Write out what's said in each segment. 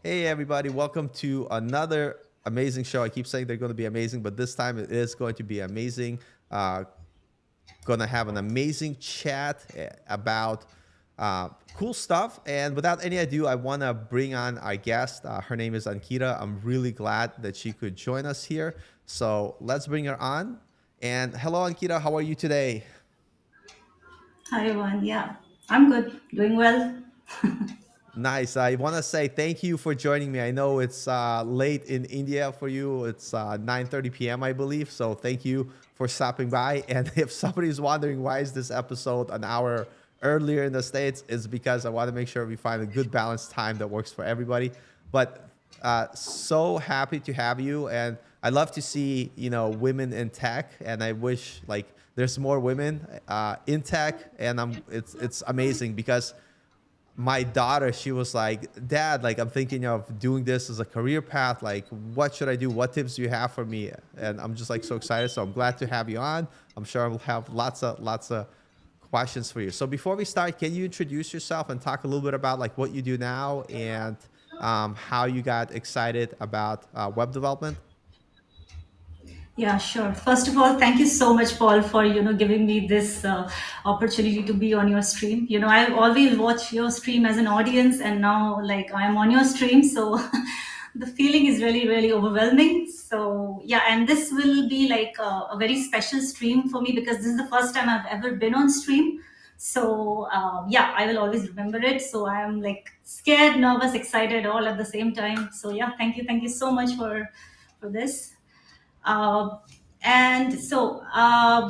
Hey, everybody, welcome to another amazing show. I keep saying they're going to be amazing, but this time it is going to be amazing. Uh, going to have an amazing chat about cool stuff. And without any ado, I want to bring on our guest. Her name is Ankita. I'm really glad that she could join us here. So let's bring her on. And hello, Ankita. How are you today? Hi, everyone. Yeah, I'm good, doing well. Nice. I want to say thank you for joining me. I know it's late in India for you. It's 9:30 p.m. I believe. So thank you for stopping by. And if somebody's wondering why is this episode an hour earlier in the States, it's because I want to make sure we find a good balanced time that works for everybody. But so happy to have you. And I love to see, women in tech. And I wish like there's more women in tech. And it's amazing because my daughter, she was like, Dad, like I'm thinking of doing this as a career path. Like, what should I do? What tips do you have for me? And I'm just like so excited. So I'm glad to have you on. I'm sure we'll have lots of questions for you. So before we start, can you introduce yourself and talk a little bit about like what you do now and how you got excited about web development? Yeah, sure. First of all, thank you so much, Paul, for giving me this opportunity to be on your stream. I always watch your stream as an audience, and now like I'm on your stream, so the feeling is really, really overwhelming. So yeah, and this will be like a very special stream for me because this is the first time I've ever been on stream. So yeah, I will always remember it. So I'm like scared, nervous, excited, all at the same time. So yeah, thank you so much for this. Uh, and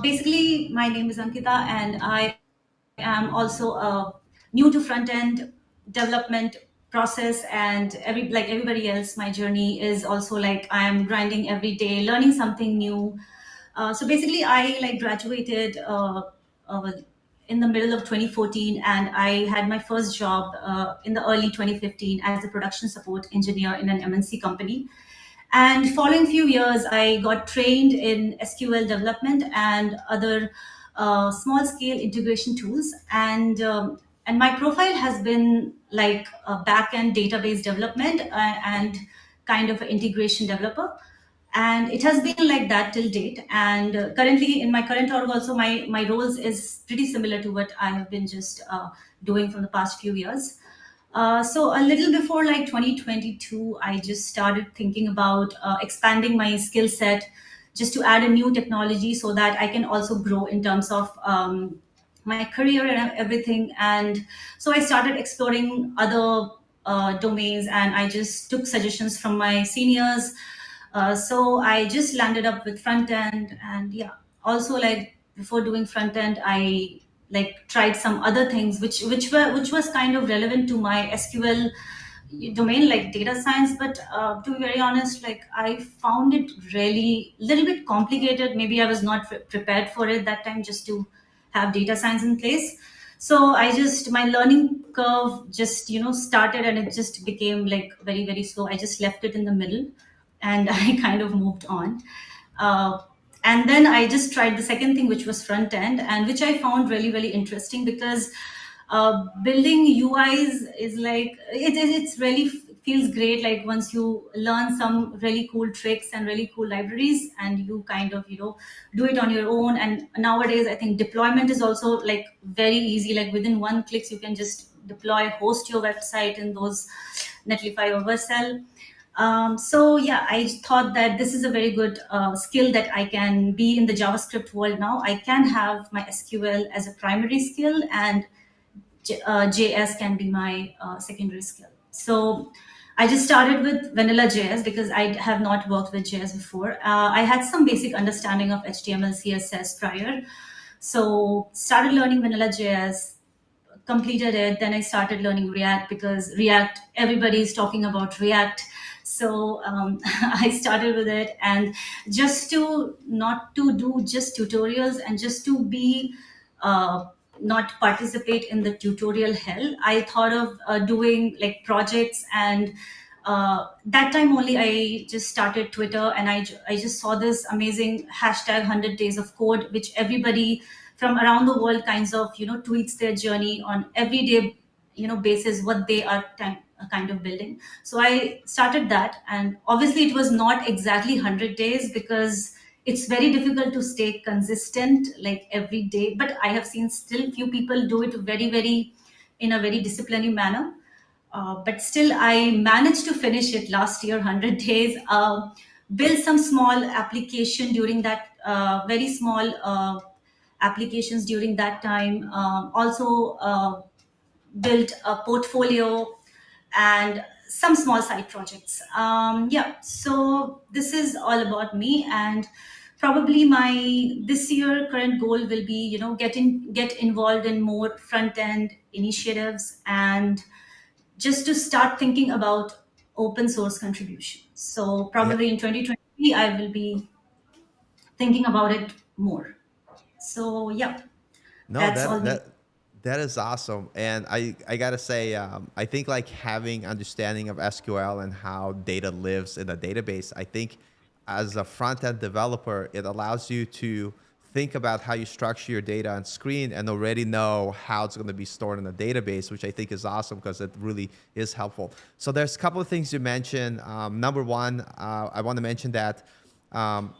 basically, my name is Ankita, and I am also new to front end development process. And everybody else, my journey is also like I am grinding every day, learning something new. So basically, I like graduated uh, in the middle of 2014, and I had my first job in the early 2015 as a production support engineer in an MNC company. And following few years, I got trained in SQL development and other small scale integration tools. And my profile has been like a back end database development and kind of an integration developer. And it has been like that till date. And currently in my current org also, my roles is pretty similar to what I have been just doing from the past few years. So a little before like 2022, I just started thinking about expanding my skill set just to add a new technology so that I can also grow in terms of my career and everything. And so I started exploring other domains, and I just took suggestions from my seniors. So I just landed up with front end, and yeah, also like before doing front end, I like tried some other things which was kind of relevant to my SQL domain, like data science. But to be very honest, like I found it really little bit complicated. Maybe I was not prepared for it that time just to have data science in place. So I just my learning curve just started, and it just became like very, very slow. I just left it in the middle, and I kind of moved on. Uh, and then I just tried the second thing, which was front end, and which I found really, really interesting because building UIs is like it's really feels great. Like once you learn some really cool tricks and really cool libraries, and you kind of do it on your own. And nowadays, I think deployment is also like very easy. Like within one clicks, you can just deploy, host your website in those Netlify or Vercel. So yeah, I thought that this is a very good skill that I can be in the JavaScript world now. I can have my SQL as a primary skill, and JS can be my secondary skill. So I just started with vanilla JS because I have not worked with JS before. I had some basic understanding of HTML, CSS prior. So started learning vanilla JS, completed it. Then I started learning React because React, everybody is talking about React. So I started with it, and just to not to do just tutorials and just to be uh, not participate in the tutorial hell, I thought of doing like projects. And that time only I just started Twitter, and I just saw this amazing hashtag 100 days of code, which everybody from around the world kinds of tweets their journey on everyday basis, what they are kind of building. So I started that, and obviously it was not exactly 100 days because it's very difficult to stay consistent like every day. But I have seen still few people do it very in a very disciplinary manner. But still, I managed to finish it last year, 100 days. Build some small application during that, very small applications during that time. Also, built a portfolio and some small side projects. Yeah, so this is all about me, and probably my this year current goal will be, get involved in more front end initiatives, and just to start thinking about open source contribution. So Yeah. probably in 2023, I will be thinking about it more. So yeah, No, that's that all me. that that is awesome, and I gotta say, I think like having understanding of SQL and how data lives in a database. I think as a front end developer, it allows you to think about how you structure your data on screen and already know how it's going to be stored in a database, which I think is awesome because it really is helpful. So there's a couple of things you mentioned. Number one, I want to mention that. Um,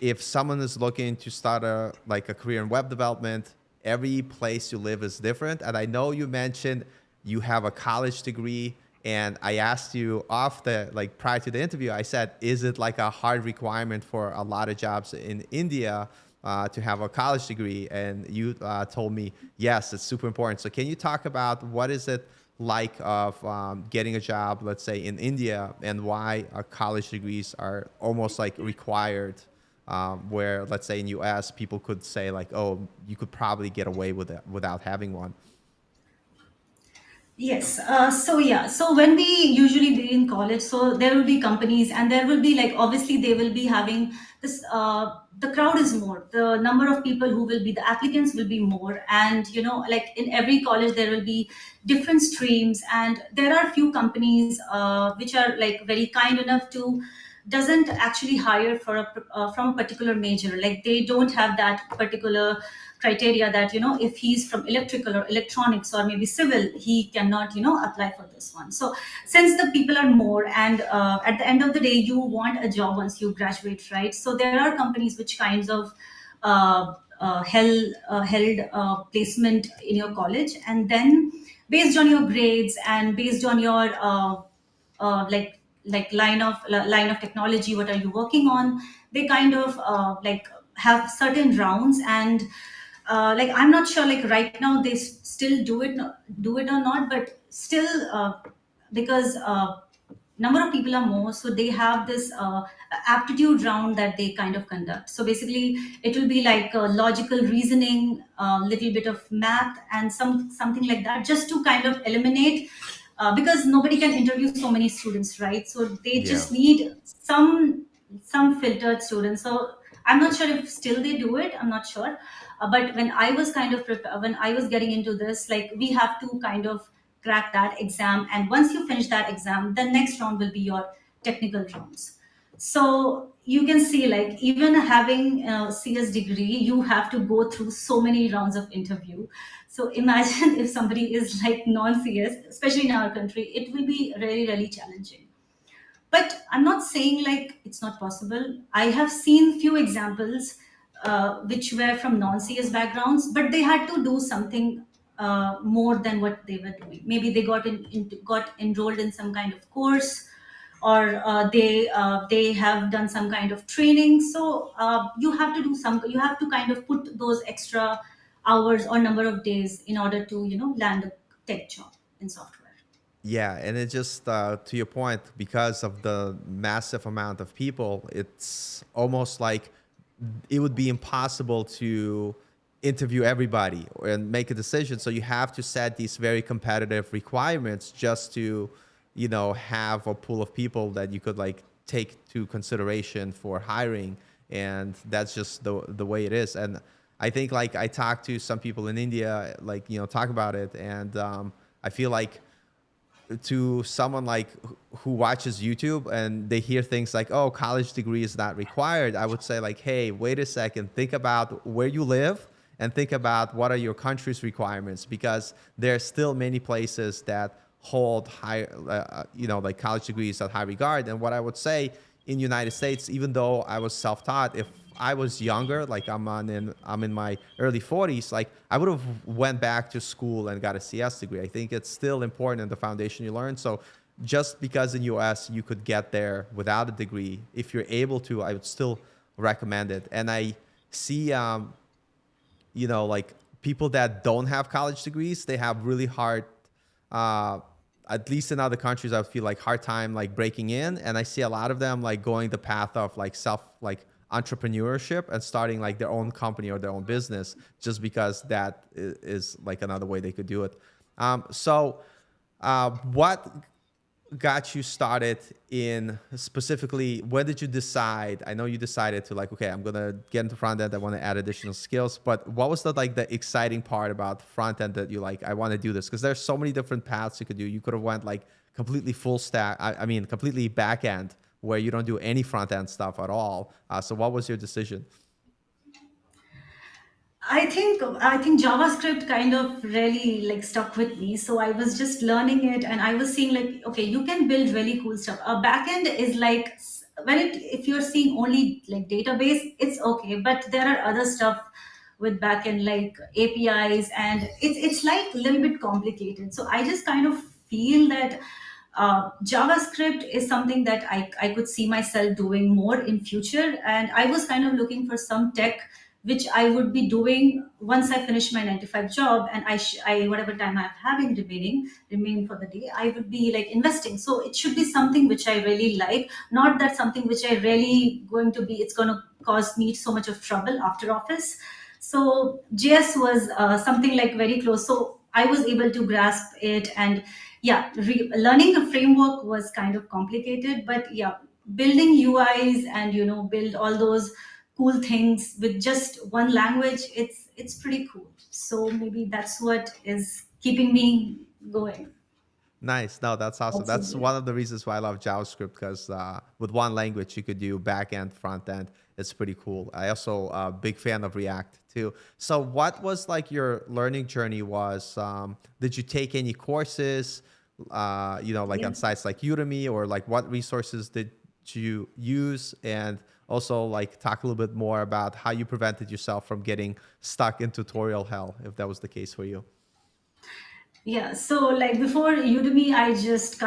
if someone is looking to start a career in web development, every place you live is different. And I know you mentioned you have a college degree, and I asked you off the like prior to the interview. I said, is it like a hard requirement for a lot of jobs in India to have a college degree? And you told me yes, it's super important. So can you talk about what is it like of getting a job, let's say in India, and why college degrees are almost like required, where let's say in US people could say like, oh, you could probably get away with it without having one. Yes. So yeah. So when we usually be in college, so there will be companies, and there will be like, obviously they will be having this. The crowd is more. The number of people who will be the applicants will be more, and like in every college there will be different streams, and there are few companies which are like very kind enough to doesn't actually hire for from a particular major. Like they don't have that particular criteria that if he's from electrical or electronics or maybe civil, he cannot apply for this one. So since the people are more, and at the end of the day you want a job once you graduate, right? So there are companies which kinds of held placement in your college, and then based on your grades and based on your line of technology, what are you working on, they kind of like have certain rounds. And like I'm not sure like right now they still do it or not, but still because number of people are more, so they have this aptitude round that they kind of conduct. So basically it will be like logical reasoning, a little bit of math and something like that, just to kind of eliminate, because nobody can interview so many students, right? So they Yeah. just need some filtered students. So I'm not sure if still they do it, I'm not sure. But when I was kind of when I was getting into this, like we have to kind of crack that exam, and once you finish that exam, the next round will be your technical rounds. So you can see like even having a CS degree, you have to go through so many rounds of interview. So imagine if somebody is like non-CS, especially in our country, it will be really challenging. But I'm not saying like it's not possible. I have seen few examples which were from non-CS backgrounds, but they had to do something more than what they were doing. Maybe they got enrolled in some kind of course, or they have done some kind of training. So you have to kind of put those extra hours or number of days in order to land a tech job in software. Yeah, and it just to your point, because of the massive amount of people, it's almost like it would be impossible to interview everybody and make a decision. So you have to set these very competitive requirements just to, have a pool of people that you could like take to consideration for hiring, and that's just the way it is. And I think like I talked to some people in India, like talk about it, and I feel like to someone like who watches YouTube and they hear things like, "Oh, college degree is not required," I would say like, "Hey, wait a second. Think about where you live and think about what are your country's requirements, because there are still many places that hold high, like college degrees at high regard. And what I would say in United States, even though I was self-taught, if I was younger, like I'm in my early 40s, like I would have went back to school and got a CS degree. I think it's still important in the foundation you learn. So just because in US you could get there without a degree, if you're able to, I would still recommend it. And I see like people that don't have college degrees, they have really hard, uh, at least in other countries, I feel like hard time like breaking in. And I see a lot of them like going the path of like like entrepreneurship and starting like their own company or their own business, just because that is like another way they could do it. What got you started in specifically, when did you decide? I know you decided to like, okay, I'm gonna get into front end, I want to add additional skills, but what was the exciting part about front end that you like, I want to do this? Because there's so many different paths you could do. You could have went like completely full stack, I mean completely back end, where you don't do any front end stuff at all. So what was your decision? I think JavaScript kind of really like stuck with me. So I was just learning it, and I was seeing like, okay, you can build really cool stuff. A backend is like when it if you're seeing only like database, it's okay, but there are other stuff with backend like APIs, and it's like a little bit complicated. So I just kind of feel that JavaScript is something that I could see myself doing more in future, and I was kind of looking for some tech which I would be doing once I finish my 9 to 5 job, and I whatever time I'm having remaining for the day, I would be like investing. So it should be something which I really like, not that something which I really going to be it's going to cause me so much of trouble after office. So JS was something like very close. So I was able to grasp it, and yeah, learning the framework was kind of complicated, but yeah, building UIs and build all those cool things with just one language, it's pretty cool. So maybe that's what is keeping me going. Nice. No, that's awesome. Also, That's yeah. one of the reasons why I love JavaScript, because with one language you could do back end, front end. It's pretty cool. I also big fan of React too. So, what was like your learning journey? Was did you take any courses? Like Yeah. on sites like Udemy, or like what resources did you use? And also like talk a little bit more about how you prevented yourself from getting stuck in tutorial hell, if that was the case for you. Yeah, so like before Udemy, I just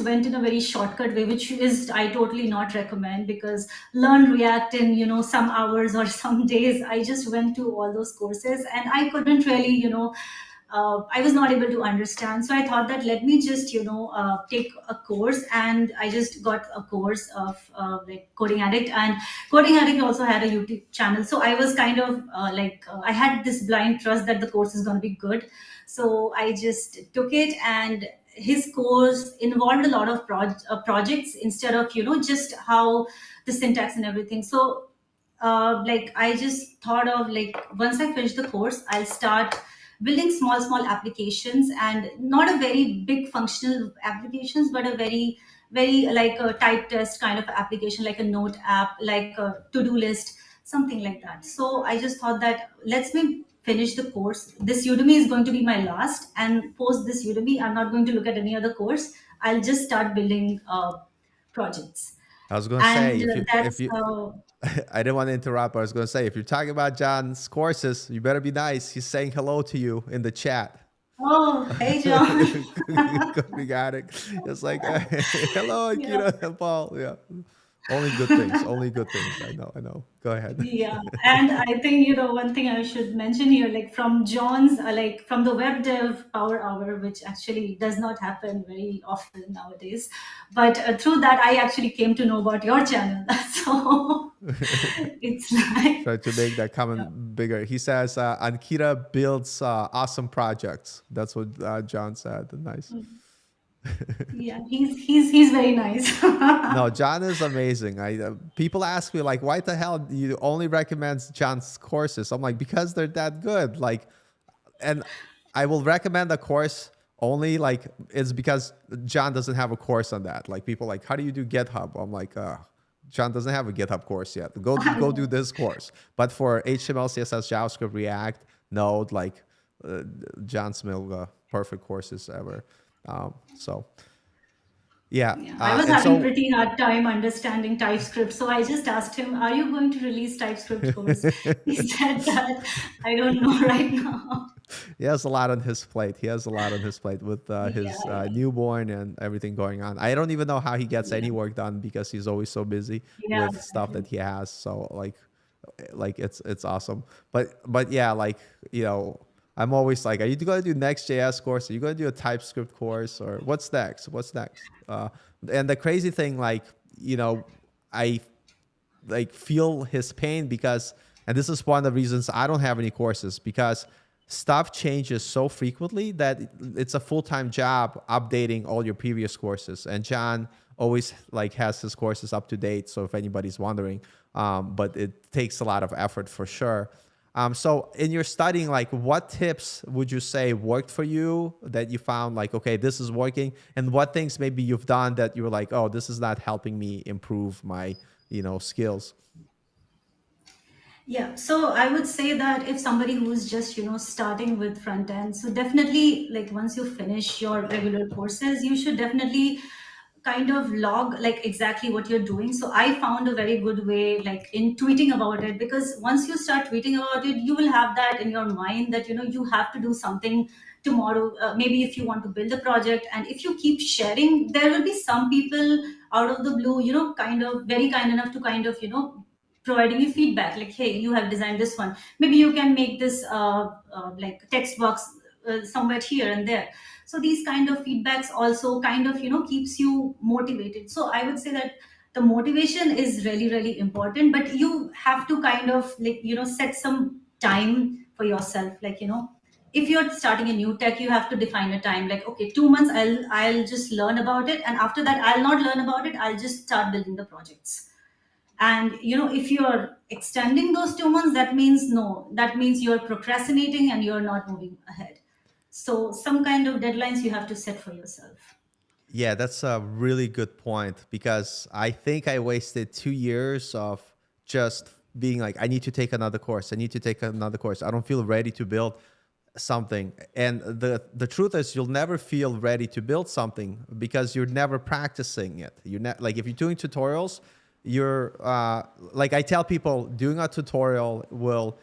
went in a very shortcut way, which is I totally not recommend, because learn React in some hours or some days. I just went to all those courses, and I couldn't really I was not able to understand. So I thought that let me just take a course, and I just got a course of like Coding Addict, and Coding Addict also had a YouTube channel. So I was kind of I had this blind trust that the course is going to be good. So I just took it, and his course involved a lot of projects instead of just how the syntax and everything. So like I just thought of like once I finish the course, I'll start building small applications, and not a very big functional applications, but a very like a type test kind of application, like a note app, like a to-do list, something like that. So I just thought that let's me finish the course. This Udemy is going to be my last, and post this Udemy I'm not going to look at any other course. I'll just start building projects. I was gonna say, And if that's you how. I didn't want to interrupt, but I was gonna say, if you're talking about John's courses, you better be nice. He's saying hello to you in the chat. Oh, hey John. We got it. It's like, hello, Yeah. Ankita and Paul. Yeah. Only good things. Only good things. I know. I know. Go ahead. Yeah, and I think one thing I should mention here, like from John's, like from the web dev power hour, which actually does not happen very often nowadays, but through that I actually came to know about your channel. So it's like, Try to make that yeah, comment bigger. He says, Ankita builds awesome projects. That's what John said. Nice. yeah, he's very nice. No, John is amazing. People ask me like, why the hell do you only recommend John's courses? I'm like, because they're that good. Like, and I will recommend a course only like it's because John doesn't have a course on that. Like people like, how do you do GitHub? I'm like, John doesn't have a GitHub course yet. Go do this course. But for HTML, CSS, JavaScript, React, Node, like uh, John Smilga, perfect courses ever. So yeah, Yeah, I was and having so pretty hard time understanding TypeScript, so I just asked him, "Are you going to release TypeScript course?" He said that I don't know right now. he has a lot on his plate. He has a lot on his plate with Yeah, his yeah, newborn and everything going on. I don't even know how he gets yeah, any work done because he's always so busy yeah, with stuff exactly. that he has. So like it's awesome. But yeah, like I'm always like, are you gonna do Next.js course? Are you gonna do a TypeScript course, or what's next? What's next? And the crazy thing, like I like feel his pain because, and this is one of the reasons I don't have any courses, because stuff changes so frequently that it's a full-time job updating all your previous courses. And John always like has his courses up to date, so if anybody's wondering, but it takes a lot of effort for sure. So in your studying, like what tips would you say worked for you that you found like, okay, this is working, and what things maybe you've done that you were like, oh, this is not helping me improve my skills? Yeah, so I would say that if somebody who's just, starting with front end, so definitely like once you finish your regular courses, you should definitely kind of log like exactly what you're doing. So I found a very good way like in tweeting about it, because once you start tweeting about it, you will have that in your mind that you have to do something tomorrow. Maybe if you want to build a project, and if you keep sharing, there will be some people out of the blue, kind of very kind enough to kind of providing you feedback like, hey, you have designed this one, maybe you can make this like text box somewhere here and there. So these kind of feedbacks also kind of keeps you motivated. So I would say that the motivation is really really important, but you have to kind of like set some time for yourself, like if you're starting a new tech, you have to define a time like, okay, 2 months I'll just learn about it, and after that I'll not learn about it, I'll just start building the projects. And if you're extending those 2 months, that means no, that means you're procrastinating and you're not moving ahead. So some kind of deadlines you have to set for yourself. Yeah, that's a really good point, because I think I wasted 2 years of just being like, I need to take another course. I need to take another course. I don't feel ready to build something. And the truth is, you'll never feel ready to build something because you're never practicing it. Like if you're doing tutorials, you're like I tell people, doing a tutorial will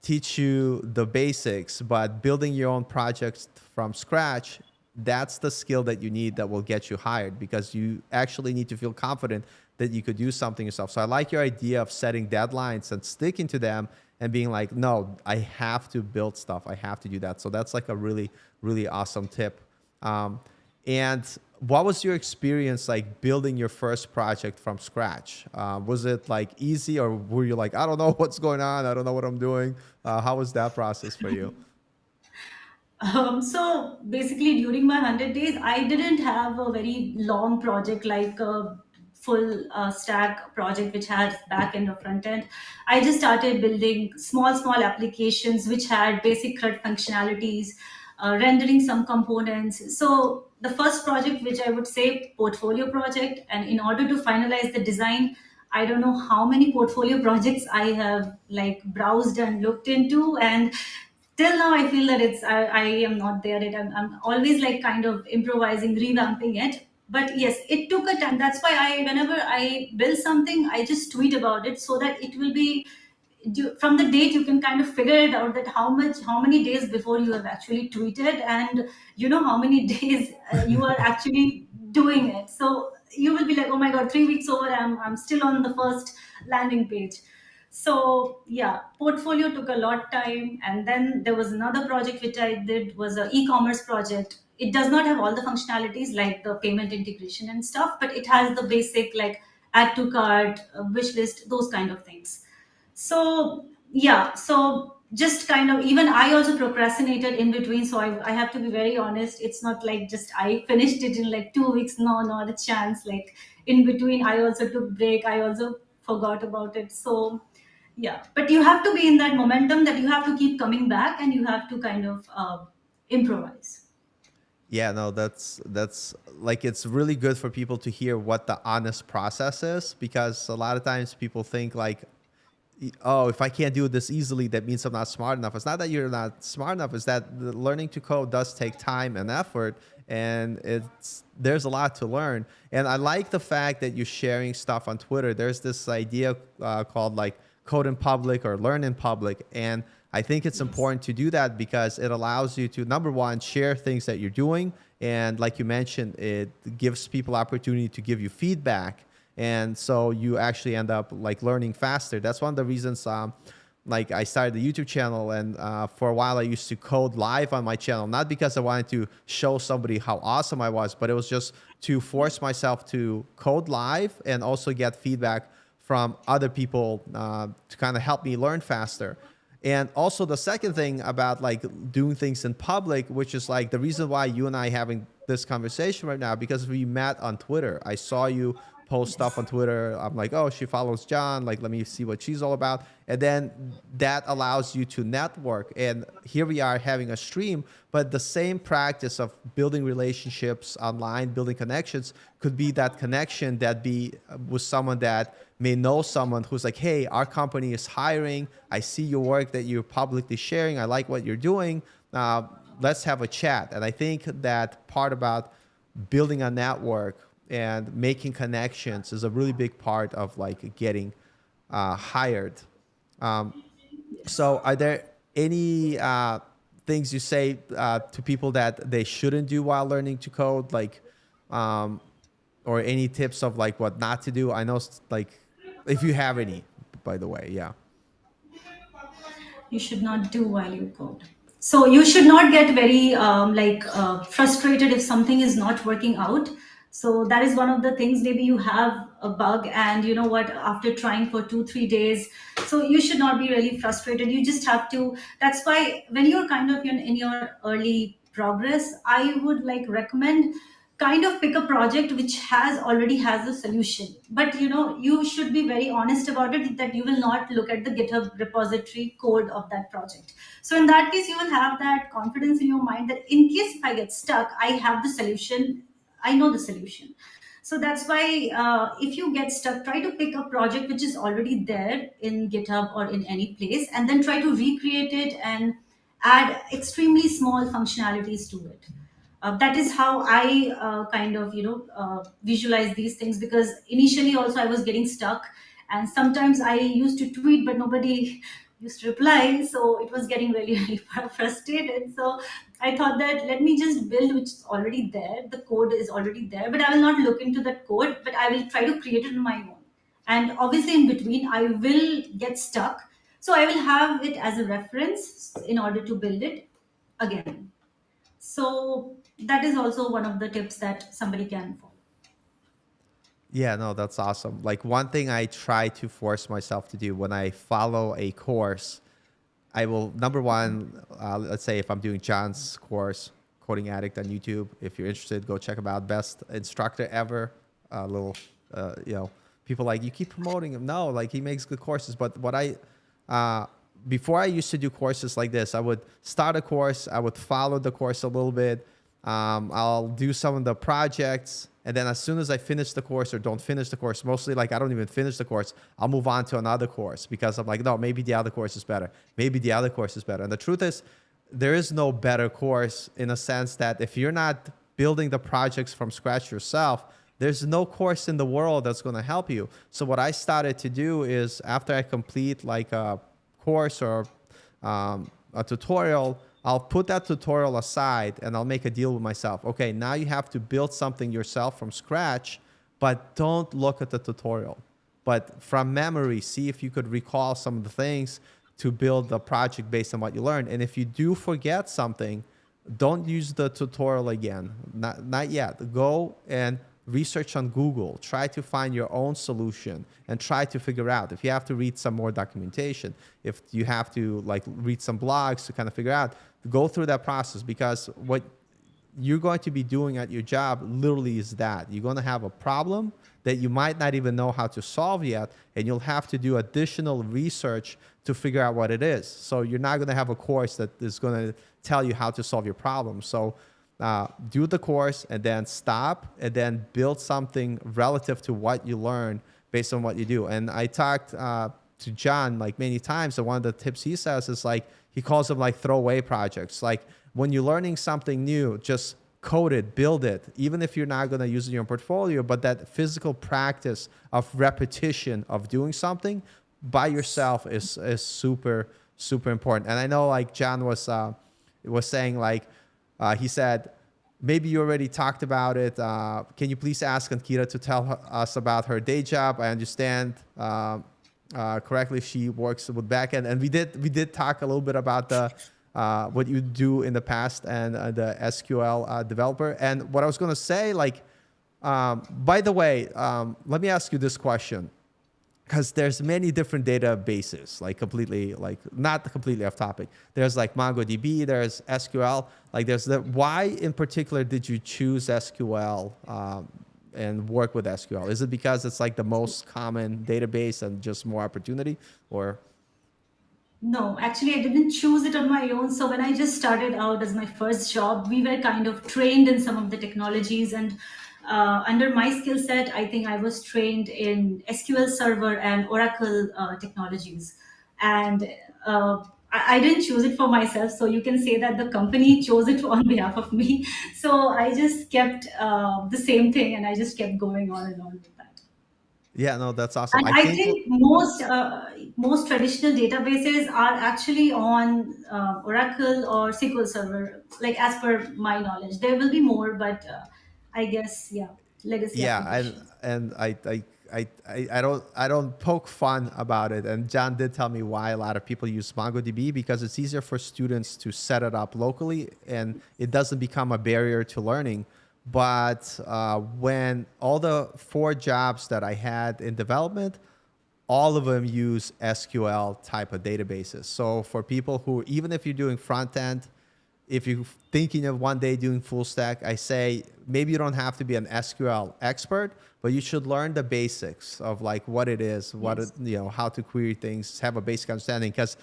teach you the basics, but building your own projects from scratch, that's the skill that you need that will get you hired, because you actually need to feel confident that you could do something yourself. So I like your idea of setting deadlines and sticking to them and being like, no, I have to build stuff. I have to do that. So that's like a really, really awesome tip. And what was your experience like building your first project from scratch? Was it like easy, or were you like, I don't know what's going on, I don't know what I'm doing? How was that process for you? So basically, during my 100 days, I didn't have a very long project like a full stack project which had back end or front end. I just started building small applications which had basic CRUD functionalities, rendering some components. So the first project, which I would say portfolio project, and in order to finalize the design, I don't know how many portfolio projects I have like browsed and looked into, and till now I feel that I am not there yet. I'm always like kind of improvising, revamping it. But yes, it took a time. That's why whenever I build something, I just tweet about it so that it will be from the date you can kind of figure it out that how many days before you have actually tweeted, and how many days you are actually doing it. So you will be like, oh my god, 3 weeks over, I'm still on the first landing page. So yeah, portfolio took a lot time, and then there was another project which I did, was a e-commerce project. It does not have all the functionalities like the payment integration and stuff, but it has the basic like add to cart, wish list, those kind of things. So yeah, so just kind of, even I also procrastinated in between. So I have to be very honest, it's not like just I finished it in like 2 weeks. No, not a chance. Like in between I also took break, I also forgot about it. So yeah, but you have to be in that momentum that you have to keep coming back, and you have to kind of improvise. Yeah, no, that's like, it's really good for people to hear what the honest process is, because a lot of times people think like, oh, if I can't do this easily, that means I'm not smart enough. It's not that you're not smart enough. It's that the learning to code does take time and effort, and there's a lot to learn. And I like the fact that you're sharing stuff on Twitter. There's this idea called like code in public or learn in public, and I think it's Yes. important to do that because it allows you to, number one, share things that you're doing, and like you mentioned, it gives people opportunity to give you feedback, and so you actually end up like learning faster. That's one of the reasons like I started the YouTube channel, and for a while I used to code live on my channel, not because I wanted to show somebody how awesome I was, but it was just to force myself to code live and also get feedback from other people to kind of help me learn faster. And also the second thing about like doing things in public, which is like the reason why you and I having this conversation right now, because we met on Twitter. I saw you post stuff Yes. on Twitter. I'm like, oh, she follows John. Like, let me see what she's all about. And then that allows you to network. And here we are having a stream, but the same practice of building relationships online, building connections could be that connection that be with someone that may know someone who's like, hey, our company is hiring. I see your work that you're publicly sharing. I like what you're doing. Let's have a chat. And I think that part about building a network and making connections is a really big part of like getting hired. Um, so, are there any things you say to people that they shouldn't do while learning to code, like, um, or any tips of like what not to do? I know, like, if you have any, by the way, yeah. You should not do while you code. So you should not get very frustrated if something is not working out. So that is one of the things. Maybe you have a bug, and you know what? After trying for 2 3 days, so you should not be really frustrated. You just have to. That's why when you're kind of in your early progress, I would like recommend kind of pick a project which has a solution, but you should be very honest about it, that you will not look at the GitHub repository code of that project. So in that case, you will have that confidence in your mind that in case if I get stuck, I have the solution. I know the solution. So that's why, if you get stuck, try to pick a project which is already there in GitHub or in any place, and then try to recreate it and add extremely small functionalities to it. That is how I kind of visualize these things, because initially also I was getting stuck, and sometimes I used to tweet but nobody used to reply, so it was getting really really frustrated. So I thought that let me just build which is already there, the code is already there, but I will not look into that code, but I will try to create it on my own. And obviously in between I will get stuck, so I will have it as a reference in order to build it again. So that is also one of the tips that somebody can follow. Yeah, no, that's awesome. Like one thing I try to force myself to do when I follow a course, I will, number one, let's say if I'm doing John's course, Coding Addict on YouTube, if you're interested, go check him out. Best instructor ever. Little, people like, you keep promoting him. No, like he makes good courses. But uh, before I used to do courses like this, I would start a course, I would follow the course a little bit. I'll do some of the projects. And then as soon as I finish the course or don't finish the course, mostly like I don't even finish the course, I'll move on to another course because I'm like, no, maybe the other course is better. Maybe the other course is better. And the truth is, there is no better course in a sense that if you're not building the projects from scratch yourself, there's no course in the world that's going to help you. So what I started to do is after I complete like a course or a tutorial, I'll put that tutorial aside and I'll make a deal with myself. Okay, now you have to build something yourself from scratch, but don't look at the tutorial. But from memory, see if you could recall some of the things to build the project based on what you learned. And if you do forget something, don't use the tutorial again. Not yet. Go and research on Google. Try to find your own solution and try to figure out. If you have to read some more documentation, if you have to like read some blogs to kind of figure out, go through that process, because what you're going to be doing at your job literally is that you're going to have a problem that you might not even know how to solve yet, and you'll have to do additional research to figure out what it is. So you're not going to have a course that is going to tell you how to solve your problem. So do the course and then stop and then build something relative to what you learn based on what you do. And I talked to John like many times, and one of the tips he says is like he calls them like throwaway projects. Like when you're learning something new, just code it, build it, even if you're not going to use it in your portfolio, but that physical practice of repetition of doing something by yourself is super, super important. And I know like John was saying like, he said, maybe you already talked about it. Can you please ask Ankita to tell us about her day job? I understand correctly she works with backend, and we did talk a little bit about the what you do in the past and the SQL developer. And what I was going to say, like, by the way, let me ask you this question, because there's many different databases, like completely, like not completely off topic. There's like MongoDB, there's SQL. Like there's the, why in particular did you choose SQL and work with SQL? Is it because it's like the most common database and just more opportunity, or? No, actually, I didn't choose it on my own. So when I just started out as my first job, we were kind of trained in some of the technologies, and under my skill set, I think I was trained in SQL Server and Oracle technologies, and I didn't choose it for myself. So you can say that the company chose it on behalf of me. So I just kept the same thing, and I just kept going on and on with that. Yeah, no, that's awesome. And I I think, think most traditional databases are actually on Oracle or SQL Server. Like as per my knowledge, there will be more, but I guess yeah, legacy yeah, and applications. and I don't poke fun about it. And John did tell me why a lot of people use MongoDB, because it's easier for students to set it up locally, and it doesn't become a barrier to learning. But when all the 4 jobs that I had in development, all of them use SQL type of databases. So for people who, even if you're doing front end, if you're thinking of one day doing full stack, I say maybe you don't have to be an SQL expert, but you should learn the basics of like what it is, Yes. how to query things, have a basic understanding. Because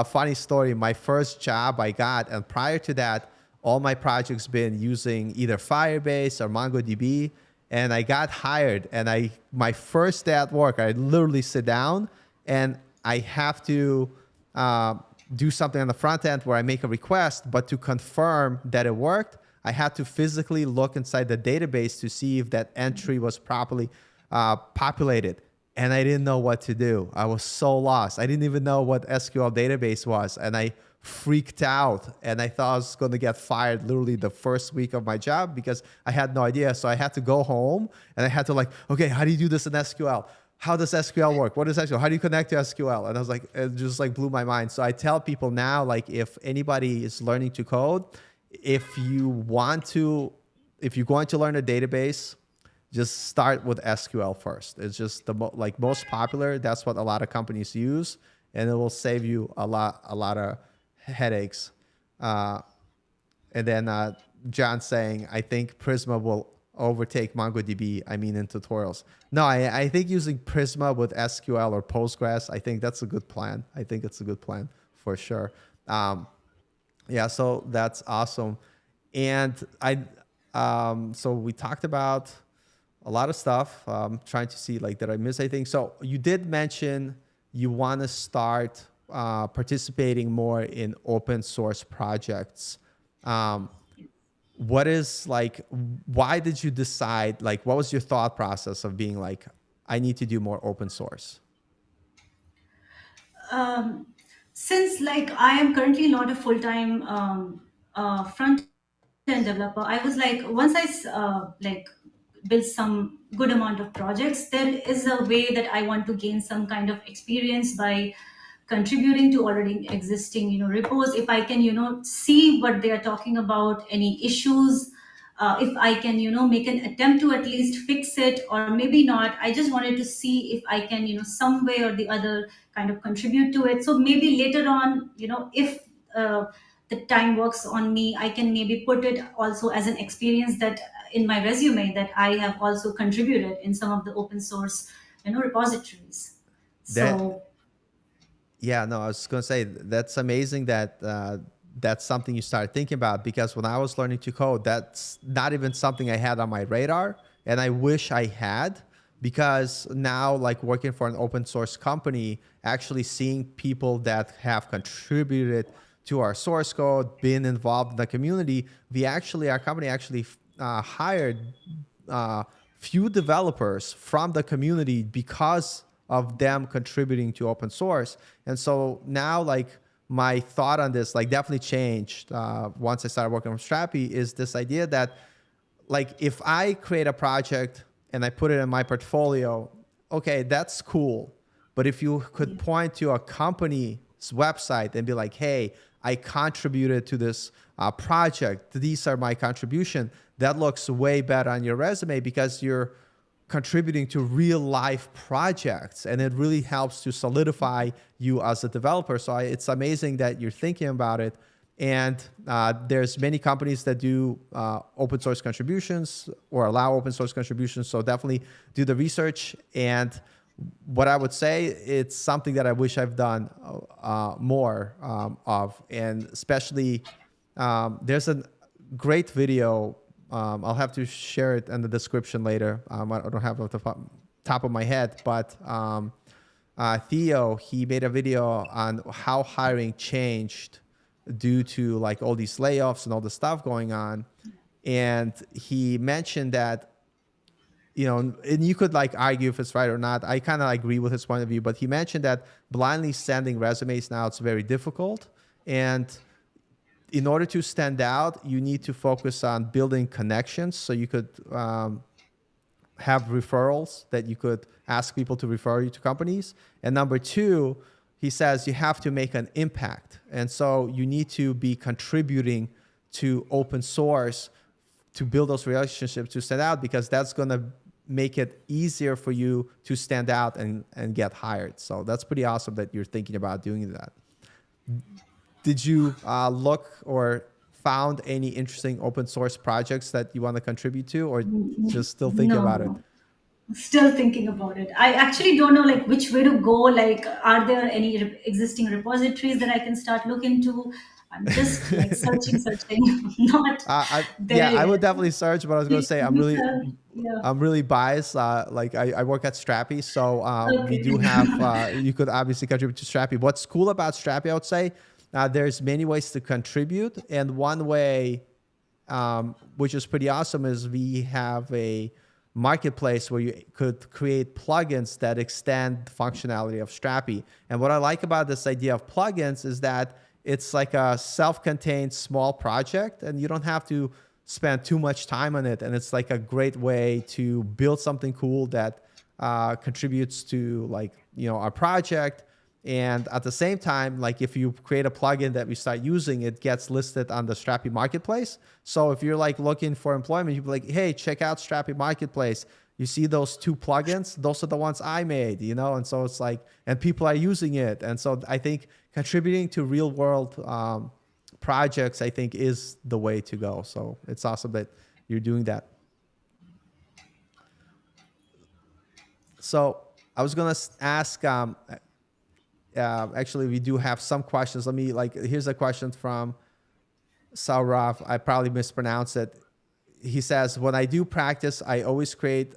funny story, my first job I got, and prior to that, all my projects been using either Firebase or MongoDB, and I got hired, and my first day at work, I literally sit down and I have to do something on the front end where I make a request, but to confirm that it worked, I had to physically look inside the database to see if that entry was properly populated. And I didn't know what to do. I was so lost. I didn't even know what SQL database was. And I freaked out, and I thought I was going to get fired literally the first week of my job because I had no idea. So I had to go home and I had to like, okay, how do you do this in SQL? How does SQL work? What is SQL? How do you connect to SQL? And I was like, it just like blew my mind. So I tell people now, like if anybody is learning to code, if you want to, if you're going to learn a database, just start with SQL first. It's just the like most popular. That's what a lot of companies use, and it will save you a lot of headaches. Uh, and then John saying, I think Prisma will overtake MongoDB. I mean, in tutorials. No, I think using Prisma with SQL or Postgres, I think that's a good plan. I think it's a good plan for sure. Yeah, so that's awesome. And so we talked about a lot of stuff. Trying to see like, did I miss anything? So you did mention you want to start participating more in open source projects. What is like, why did you decide, like, what was your thought process of being like, I need to do more open source? Um, since like I am currently not a full time front end developer, I was like once like build some good amount of projects, there is a way that I want to gain some kind of experience by contributing to already existing repos. If I can see what they are talking about, any issues, if I can make an attempt to at least fix it, or maybe not, I just wanted to see if I can some way or the other kind of contribute to it. So maybe later on, if the time works on me, I can maybe put it also as an experience that in my resume, that I have also contributed in some of the open source repositories. That So Yeah, no, I was just gonna say that's amazing that that's something you started thinking about, because when I was learning to code, that's not even something I had on my radar, and I wish I had, because now, like working for an open source company, actually seeing people that have contributed to our source code, been involved in the community, our company actually hired few developers from the community because of them contributing to open source. And so now, like, my thought on this like definitely changed once I started working on Strappy, is this idea that, like, if I create a project and I put it in my portfolio, okay, that's cool. But if you could point to a company's website and be like, hey, I contributed to this project, these are my contribution, that looks way better on your resume because you're contributing to real life projects, and it really helps to solidify you as a developer. So it's amazing that you're thinking about it. And there's many companies that do open source contributions or allow open source contributions. So definitely do the research. And what I would say, it's something that I wish I've done more of. And especially, there's a great video. I'll have to share it in the description later. I don't have it off the top of my head, but Theo, he made a video on how hiring changed due to like all these layoffs and all the stuff going on. And he mentioned that, you know, and you could like argue if it's right or not. I kind of agree with his point of view, but he mentioned that blindly sending resumes now, it's very difficult. And in order to stand out, you need to focus on building connections. So you could have referrals that you could ask people to refer you to companies. And number two, he says you have to make an impact. And so you need to be contributing to open source to build those relationships to stand out, because that's going to make it easier for you to stand out and get hired. So that's pretty awesome that you're thinking about doing that. Did you look or found any interesting open source projects that you want to contribute to, or just still thinking No, about it? no. Still thinking about it. I actually don't know like which way to go. Like, are there any existing repositories that I can start looking to? I'm just like searching, not Yeah, there I would yet. definitely search, but I was going to say Yeah. I'm really biased. Like I work at Strappy, so we Okay. do have. You could obviously contribute to Strappy. What's cool about Strappy, I would say, there's many ways to contribute, and one way, which is pretty awesome, is we have a marketplace where you could create plugins that extend the functionality of Strappy. And what I like about this idea of plugins is that it's like a self-contained small project, and you don't have to spend too much time on it. And it's like a great way to build something cool that contributes to, like, you know, our project. And at the same time, like if you create a plugin that we start using, it gets listed on the Strappy Marketplace. So if you're like looking for employment, you'd be like, hey, check out Strappy Marketplace. You see those two plugins? Those are the ones I made, you know? And so it's like, and people are using it. And so I think contributing to real world projects, I think, is the way to go. So it's awesome that you're doing that. So I was going to ask, actually, we do have some questions. Let me, like, here's a question from Saurav. I probably mispronounced it. He says, when I do practice, I always create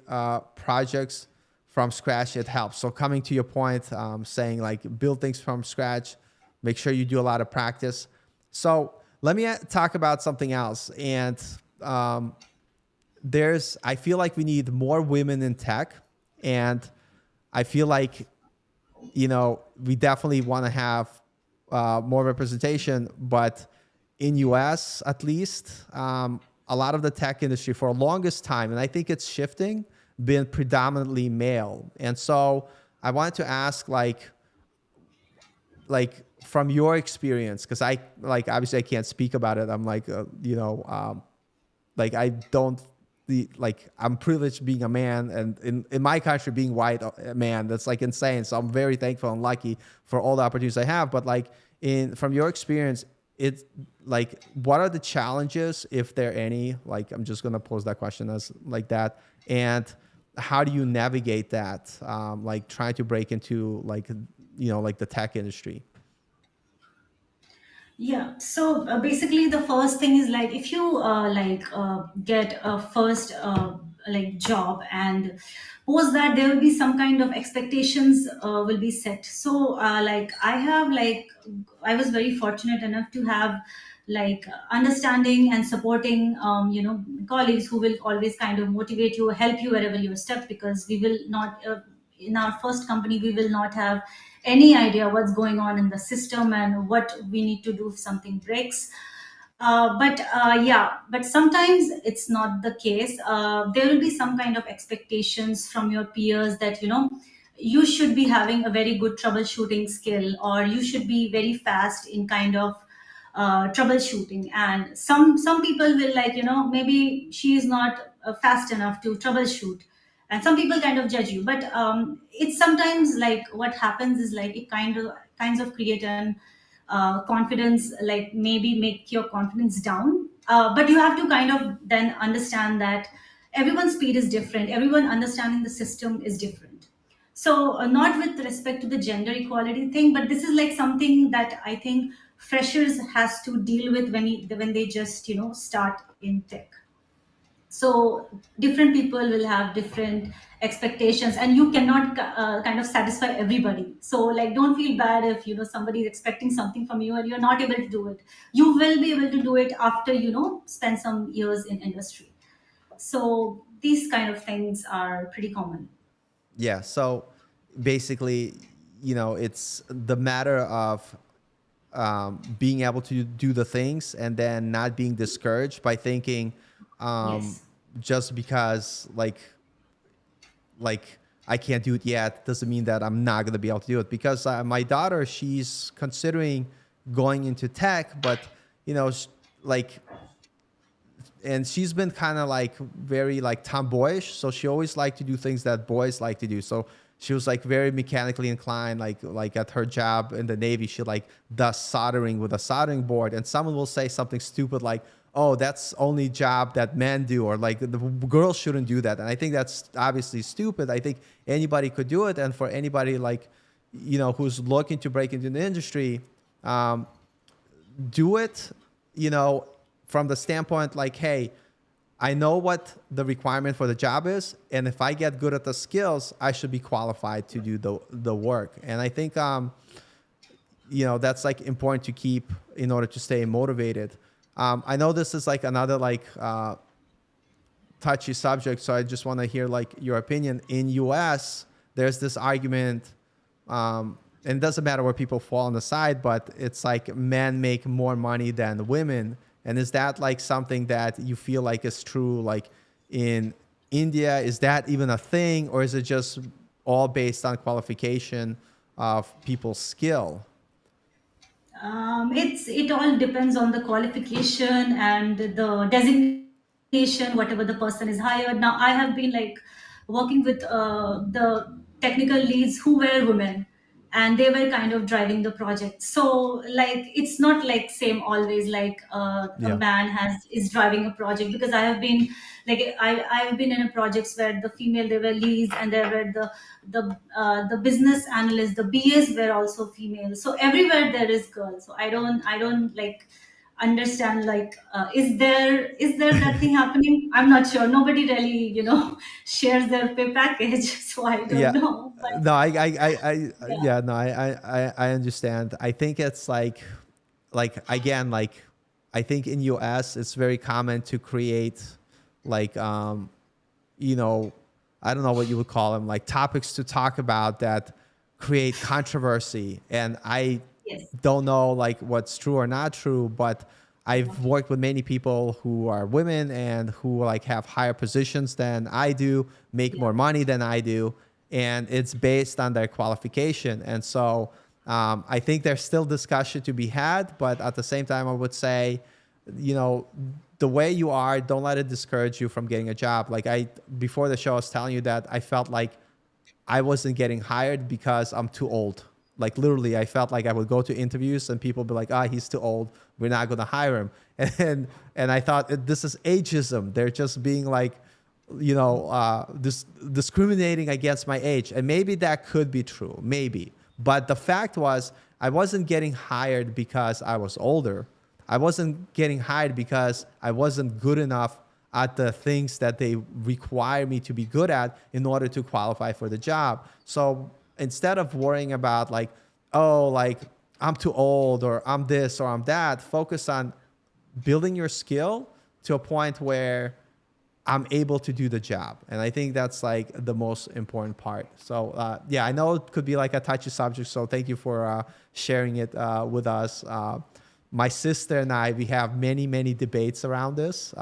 projects from scratch. It helps. So coming to your point, saying like build things from scratch, make sure you do a lot of practice. So let me talk about something else. And I feel like we need more women in tech. And I feel like, you know, we definitely want to have more representation, but in US at least, a lot of the tech industry for the longest time, and I think it's shifting, been predominantly male. And so I wanted to ask, like from your experience, because I, like, obviously I can't speak about it. I'm like, you know, like I don't, like I'm privileged being a man, and in my country being white man, that's like insane. So I'm very thankful and lucky for all the opportunities I have. But like from your experience, it's like, what are the challenges, if there are any? Like, I'm just gonna pose that question as like that. And how do you navigate that? Like trying to break into, like, you know, like the tech industry. Yeah. So basically, the first thing is like if you get a first like job, and post that there will be some kind of expectations will be set. So like I was very fortunate enough to have like understanding and supporting colleagues who will always kind of motivate you, help you wherever you're stuck, because we will not in our first company we will not have any idea what's going on in the system and what we need to do if something breaks. But sometimes it's not the case. There will be some kind of expectations from your peers that you should be having a very good troubleshooting skill, or you should be very fast in kind of troubleshooting. And some people will like maybe she is not fast enough to troubleshoot, and some people kind of judge you. But it's sometimes like what happens is like it kinds of create an confidence, like maybe make your confidence down. But you have to kind of then understand that everyone's speed is different, everyone understanding the system is different. So not with respect to the gender equality thing, but this is like something that I think freshers has to deal with when they just start in tech. So different people will have different expectations, and you cannot kind of satisfy everybody. So like don't feel bad if somebody is expecting something from you and you're not able to do it. You will be able to do it after spend some years in industry. So these kind of things are pretty common. Yeah. So basically, it's the matter of being able to do the things and then not being discouraged by thinking um, Yes. just because like I can't do it yet doesn't mean that I'm not going to be able to do it. Because my daughter, she's considering going into tech, but like, and she's been kind of like very like tomboyish, so she always liked to do things that boys like to do. So she was like very mechanically inclined, like at her job in the Navy she like does soldering with a soldering board, and someone will say something stupid like, oh, that's only job that men do, or like the girls shouldn't do that. And I think that's obviously stupid. I think anybody could do it, and for anybody like who's looking to break into the industry, um, do it, you know, from the standpoint like, hey, I know what the requirement for the job is, and if I get good at the skills, I should be qualified to do the work. And I think that's like important to keep in order to stay motivated. I know this is like another like touchy subject, so I just want to hear like your opinion. In US, there's this argument, and it doesn't matter where people fall on the side, but it's like men make more money than women. And is that like something that you feel like is true like in India? Is that even a thing, or is it just all based on qualification of people's skill? It all depends on the qualification and the designation, whatever the person is hired. Now, I have been like working with the technical leads who were women, and they were kind of driving the project. So, like, it's not like same always like a Yeah. man has is driving a project, because I have been like I've been in a projects where the female they were leads, and there were the business analysts, the BAs were also female. So everywhere there is girls. So I don't like understand like is there that thing happening. I'm not sure, nobody really shares their pay package. So I don't Yeah. know, but No, yeah. yeah, no, I understand. I think it's like again, like I think in US it's very common to create like you know, I don't know what you would call them, like topics to talk about that create controversy. And I Yes. don't know like what's true or not true, but I've worked with many people who are women and who like have higher positions than I do, make Yeah. more money than I do, and it's based on their qualification. And so I think there's still discussion to be had, but at the same time, I would say, you know, the way you are, don't let it discourage you from getting a job. Like before the show, I was telling you that I felt like I wasn't getting hired because I'm too old. Like literally, I felt like I would go to interviews and people would be like, "Ah, he's too old. We're not going to hire him." And I thought this is ageism. They're just being like, discriminating against my age. And maybe that could be true, maybe. But the fact was, I wasn't getting hired because I was older. I wasn't getting hired because I wasn't good enough at the things that they require me to be good at in order to qualify for the job. So instead of worrying about like, oh, like I'm too old or I'm this or I'm that, focus on building your skill to a point where I'm able to do the job. And I think that's like the most important part. So yeah, I know it could be like a touchy subject. So thank you for sharing it with us. My sister and I, we have many, many debates around this,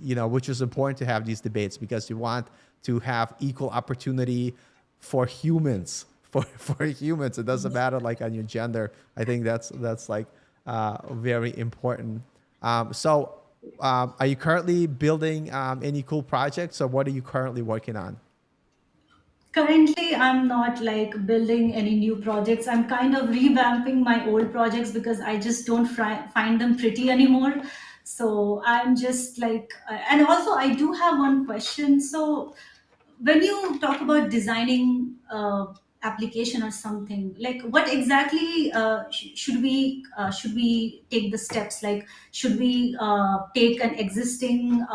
which is important to have these debates because you want to have equal opportunity for humans. For humans, it doesn't matter like on your gender. I think that's like very important. Are you currently building any cool projects, or what are you currently working on? Currently, I'm not like building any new projects. I'm kind of revamping my old projects because I just don't find them pretty anymore. So I'm just like, and also I do have one question. So when you talk about designing application or something, like what exactly should we take the steps? Like should we take an existing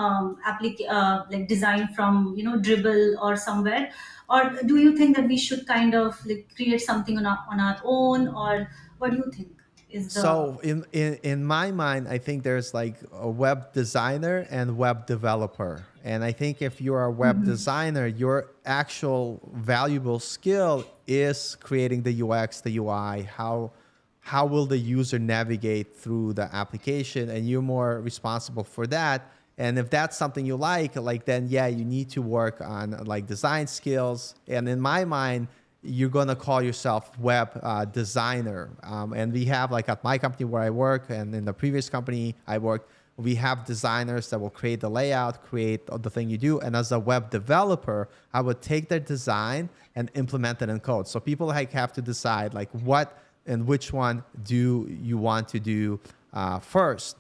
like design from dribble or somewhere, or do you think that we should kind of like create something on our own, or what do you think is the. So in my mind, I think there's like a web designer and web developer. And I think if you're a web Mhm. designer, your actual valuable skill is creating the UX, the UI, how will the user navigate through the application, and you're more responsible for that. And if that's something you like then yeah, you need to work on like design skills. And in my mind, you're gonna call yourself web designer. And we have like at my company where I work, and in the previous company I worked, we have designers that will create the layout, create the thing you do. And as a web developer, I would take their design and implement it in code. So people like have to decide like what and which one do you want to do first.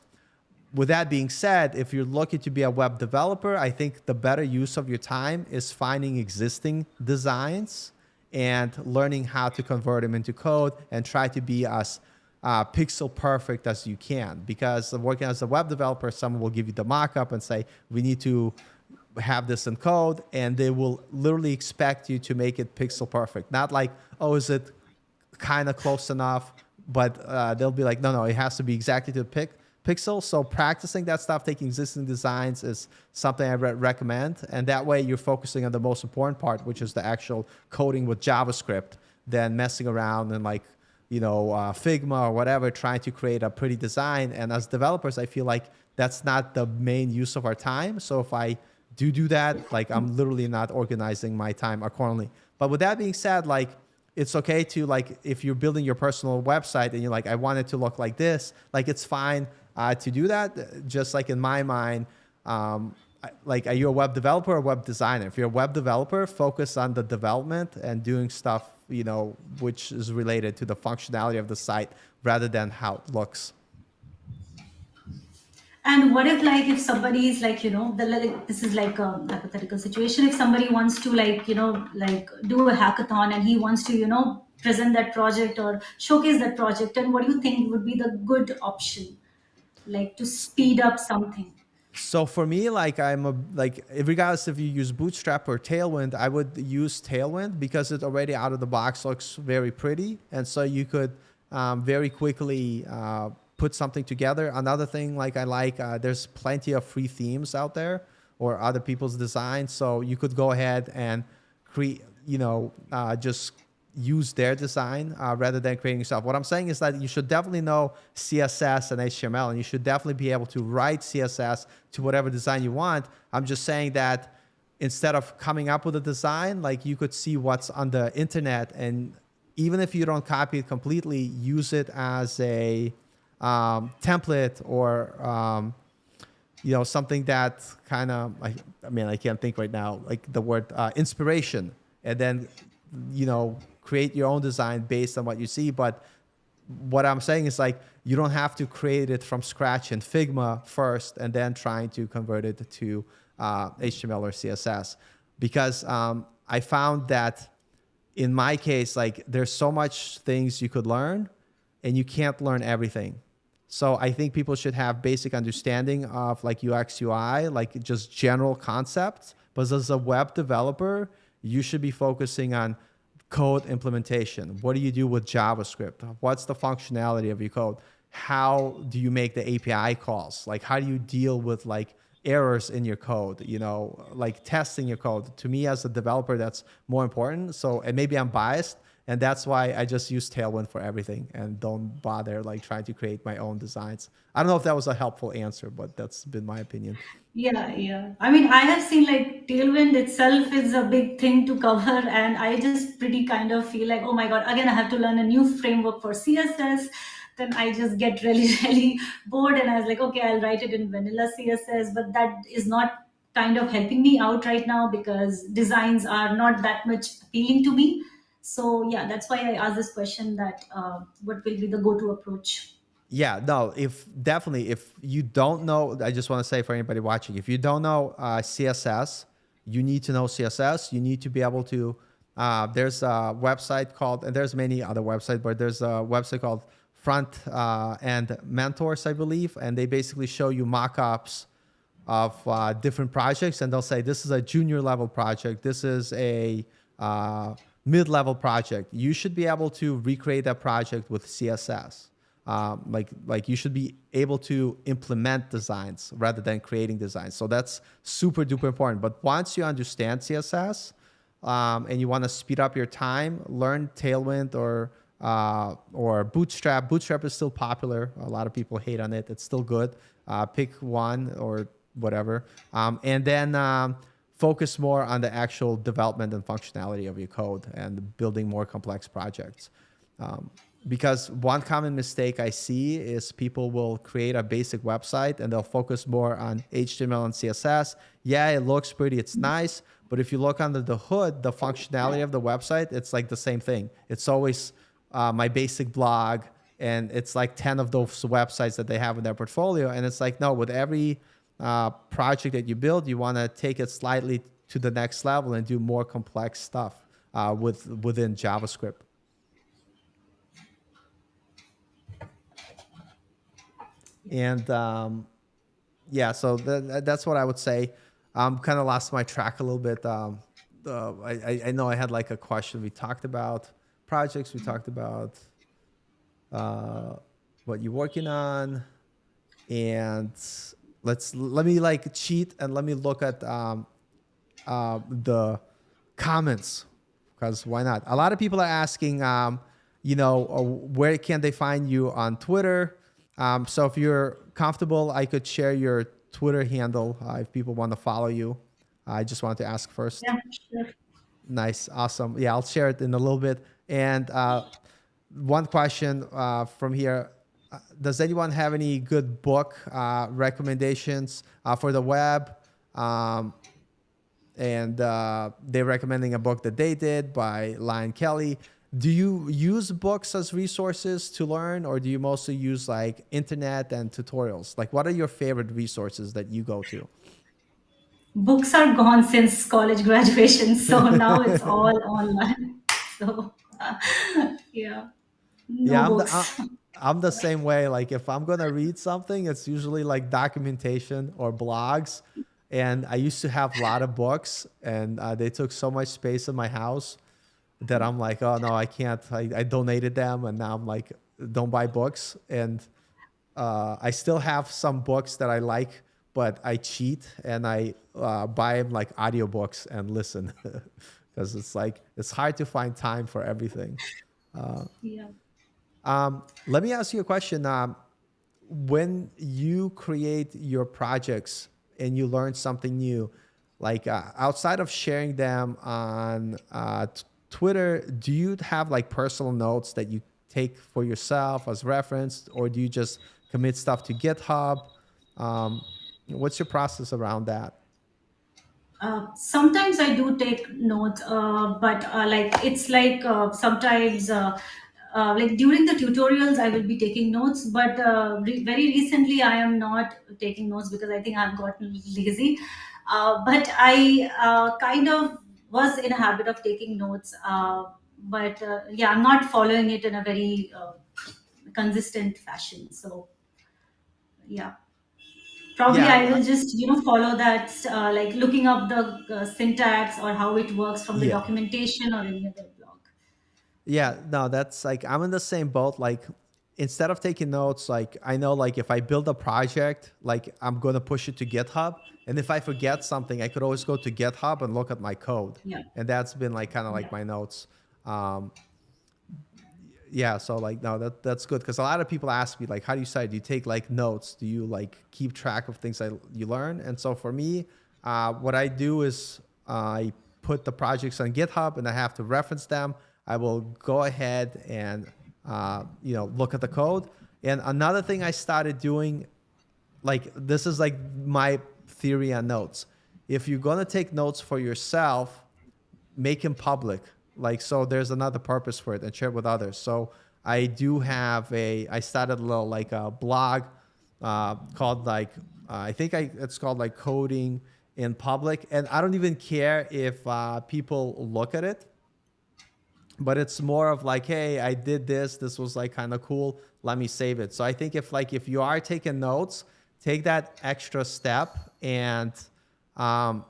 With that being said, if you're looking to be a web developer, I think the better use of your time is finding existing designs and learning how to convert them into code and try to be as pixel perfect as you can. Because working as a web developer, someone will give you the mockup and say, we need to have this in code, and they will literally expect you to make it pixel perfect. Not like, oh, is it kind of close enough, but they'll be like, no, it has to be exactly to the pixel. So practicing that stuff, taking existing designs is something I recommend. And that way you're focusing on the most important part, which is the actual coding with JavaScript, than messing around and like, Figma or whatever, trying to create a pretty design. And as developers, I feel like that's not the main use of our time. So if I do that, like I'm literally not organizing my time accordingly. But with that being said, like, it's okay to like, if you're building your personal website and you're like, I want it to look like this, like it's fine to do that. Just like in my mind, like, are you a web developer or a web designer? If you're a web developer, focus on the development and doing stuff, which is related to the functionality of the site rather than how it looks. And what if, like, if somebody is like, like, this is like a hypothetical situation. If somebody wants to, like, like do a hackathon and he wants to, present that project or showcase that project, and what do you think would be the good option, like, to speed up something? So for me, like like regardless if you use Bootstrap or Tailwind, I would use Tailwind because it already out of the box looks very pretty, and so you could very quickly put something together. Another thing, like there's plenty of free themes out there or other people's designs, so you could go ahead and create, just use their design rather than creating yourself. What I'm saying is that you should definitely know CSS and HTML, and you should definitely be able to write CSS to whatever design you want. I'm just saying that instead of coming up with a design, like you could see what's on the internet, and even if you don't copy it completely, use it as a template or something that kind of, I can't think right now, like the word inspiration, and then create your own design based on what you see. But what I'm saying is like, you don't have to create it from scratch in Figma first and then trying to convert it to HTML or CSS, because I found that in my case, like there's so much things you could learn and you can't learn everything. So I think people should have basic understanding of like UX UI, like just general concepts. But as a web developer, you should be focusing on code implementation. What do you do with JavaScript? What's the functionality of your code? How do you make the API calls? Like how do you deal with like errors in your code, like testing your code. To me as a developer, that's more important. So, and maybe I'm biased, and that's why I just use Tailwind for everything and don't bother like trying to create my own designs. I don't know if that was a helpful answer, but that's been my opinion. Yeah, yeah. I mean, I have seen like Tailwind itself is a big thing to cover, and I just pretty kind of feel like, oh my God, again, I have to learn a new framework for CSS. Then I just get really, really bored, and I was like, okay, I'll write it in vanilla CSS, but that is not kind of helping me out right now because designs are not that much appealing to me. So, yeah, that's why I asked this question that what will be the go to approach? Yeah, no, if definitely, if you don't know, I just want to say for anybody watching, if you don't know CSS, you need to know CSS. You need to be able to, there's a website called, and there's many other websites, but there's a website called Front End Mentors, I believe. And they basically show you mock-ups of different projects, and they'll say this is a junior level project, this is a mid-level project. You should be able to recreate that project with CSS. Like you should be able to implement designs rather than creating designs. So that's super duper important. But once you understand CSS and you want to speed up your time, learn Tailwind or Bootstrap. Bootstrap is still popular. A lot of people hate on it. It's still good. Pick one or whatever, and then focus more on the actual development and functionality of your code and building more complex projects. Um, because one common mistake I see is people will create a basic website and they'll focus more on HTML and CSS. Yeah, it looks pretty, it's nice, but if you look under the hood, the functionality of the website, it's like the same thing. It's always my basic blog, and it's like 10 of those websites that they have in their portfolio. And it's like, no, with every project that you build, you want to take it slightly to the next level and do more complex stuff within JavaScript. And yeah, so that's what I would say. Kind of lost my track a little bit. I know I had like a question. We talked about projects. We talked about uh, what you're working on, and let me like cheat and let me look at the comments, because why not? A lot of people are asking, where can they find you on Twitter? So if you're comfortable, I could share your Twitter handle if people want to follow you. I just wanted to ask first. Yeah, sure. Nice, awesome. Yeah, I'll share it in a little bit. And one question from here: does anyone have any good book recommendations for the web? Um, and they're recommending a book that they did by Lion Kelly. Do you use books as resources to learn, or do you mostly use like internet and tutorials? Like, what are your favorite resources that you go to? Books are gone since college graduation, so now it's all online. So, yeah, no Yeah, books. I'm the same way. Like if I'm gonna read something, it's usually like documentation or blogs. And I used to have a lot of books, and they took so much space in my house that I'm like, oh no, I can't. I donated them, and now I'm like, don't buy books. And I still have some books that I like, but I cheat and I buy them like audiobooks and listen because it's like it's hard to find time for everything. Yeah. Let me ask you a question. When you create your projects and you learn something new, like outside of sharing them on Twitter, do you have like personal notes that you take for yourself as reference, or do you just commit stuff to GitHub? Um, what's your process around that? Sometimes I do take notes, but like it's like sometimes like during the tutorials I will be taking notes, but very recently I am not taking notes because I think I've gotten lazy. But I kind of was in a habit of taking notes, but yeah, I'm not following it in a very consistent fashion. So Yeah, probably Yeah, I will just follow that, like looking up the syntax or how it works from the yeah. documentation or any other blog. Yeah, no, that's like I'm in the same boat. Like instead of taking notes, like I know like if I build a project, like I'm gonna push it to GitHub. And if I forget something, I could always go to GitHub and look at my code. Yeah, And that's been like kind of like yeah. my notes. Um, yeah, so like no, that's good because a lot of people ask me like, how do you decide? Do you take like notes? Do you like keep track of things that you learn? And so for me, what I do is I put the projects on GitHub and I have to reference them. I will go ahead and look at the code. And another thing I started doing, like this is like my theory on notes. If you're gonna take notes for yourself, make them public. Like so, there's another purpose for it, and share it with others. So I started a little like a blog called like it's called like coding in public, and I don't even care if people look at it, but it's more of like, hey, I did this. This was like kind of cool. Let me save it. So I think if you are taking notes, take that extra step and um,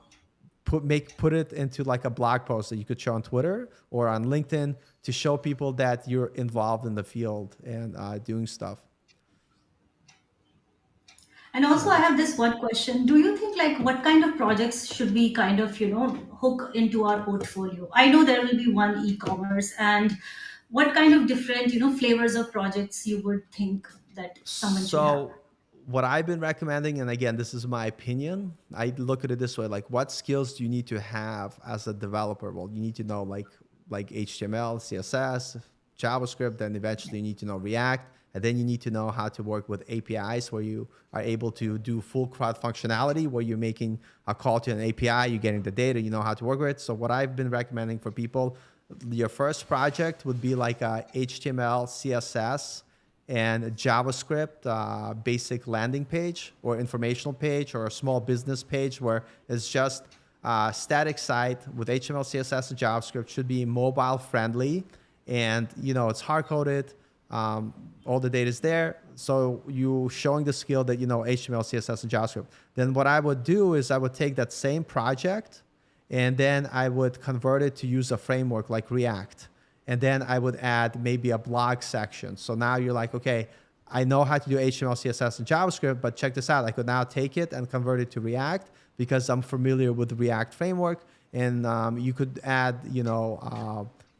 put it into like a blog post that you could show on Twitter or on LinkedIn to show people that you're involved in the field and doing stuff. And also, I Yeah. have this one question. Do you think, like, what kind of projects should we kind of, hook into our portfolio? I know there will be one e-commerce, and what kind of different, flavors of projects you would think that someone should have? So what I've been recommending, and again, this is my opinion, I look at it this way: like, what skills do you need to have as a developer? Well, you need to know like HTML, CSS, JavaScript, then eventually you need to know React, and then you need to know how to work with APIs where you are able to do full CRUD functionality, where you're making a call to an API, you're getting the data, you know how to work with it. So what I've been recommending for people, your first project would be like a HTML, CSS, and a JavaScript basic landing page or informational page or a small business page where it's just a static site with HTML, CSS, and JavaScript. Should be mobile friendly, and it's hard coded. All the data is there, so you showing the skill that you know HTML, CSS, and JavaScript. Then what I would do is I would take that same project and then I would convert it to use a framework like React. And then I would add maybe a blog section. So now you're like, okay, I know how to do HTML, CSS, and JavaScript, but check this out. I could now take it and convert it to React because I'm familiar with the React framework. And you could add,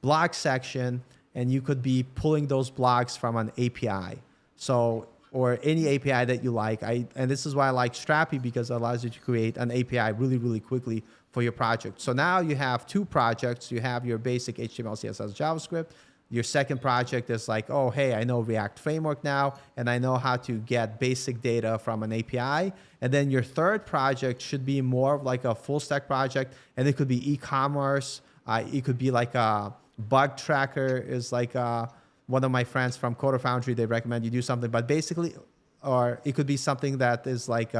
blog section, and you could be pulling those blogs from an API. So or any API that you like. And this is why I like Strappy because it allows you to create an API really, really quickly for your project. So now you have two projects. You have your basic HTML, CSS, JavaScript. Your second project is like, oh, hey, I know React framework now, and I know how to get basic data from an API. And then your third project should be more of like a full stack project, and it could be e-commerce. It could be like a bug tracker is like one of my friends from Coder Foundry, they recommend you do something, but basically, or it could be something that is like,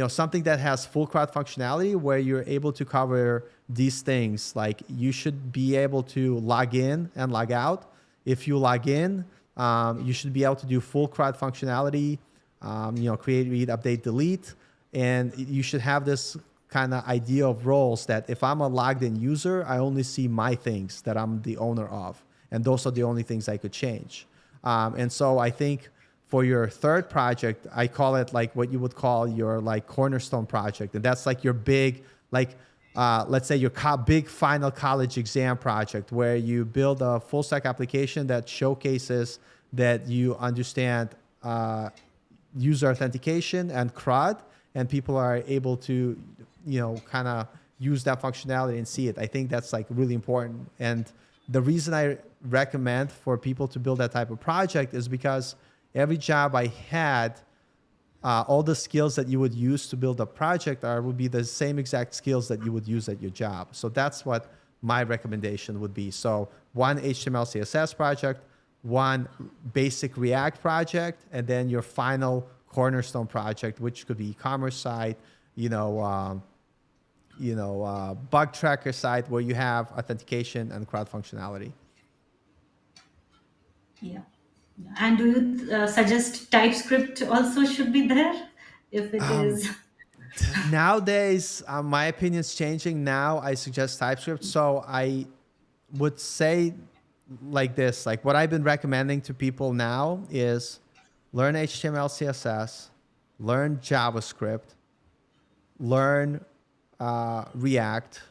something that has full crowd functionality where you're able to cover these things. Like you should be able to log in and log out. If you log in, you should be able to do full crowd functionality, create, read, update, delete. And you should have this kind of idea of roles that if I'm a logged in user, I only see my things that I'm the owner of. And those are the only things I could change. And so I think for your third project, I call it like what you would call your like cornerstone project. And that's like your big, like, let's say your big final college exam project where you build a full stack application that showcases that you understand user authentication and CRUD, and people are able to, kind of use that functionality and see it. I think that's like really important. And the reason I recommend for people to build that type of project is because every job I had, all the skills that you would use to build a project would be the same exact skills that you would use at your job. So that's what my recommendation would be. So one HTML, CSS project, one basic React project, and then your final cornerstone project, which could be e-commerce site, bug tracker site where you have authentication and crowd functionality. Yeah. And do you suggest TypeScript also should be there if it Um, is? Nowadays, my opinion is changing. Now I suggest TypeScript. So I would say like this, like what I've been recommending to people now is learn HTML, CSS, learn JavaScript, learn React,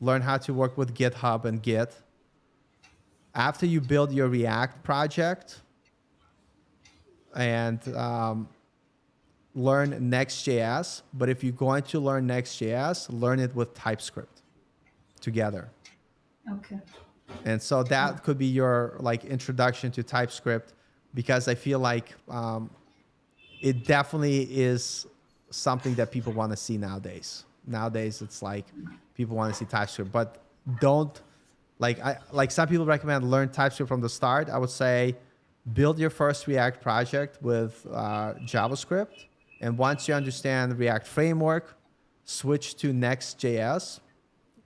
learn how to work with GitHub and Git. After you build your React project and learn Next.js, but if you're going to learn Next.js, learn it with TypeScript together. Okay. And so that could be your like introduction to TypeScript, because I feel like it definitely is something that people want to see nowadays. Nowadays, it's like people want to see TypeScript, but don't like some people recommend learn TypeScript from the start. I would say build your first React project with JavaScript, and once you understand React framework, switch to Next.js.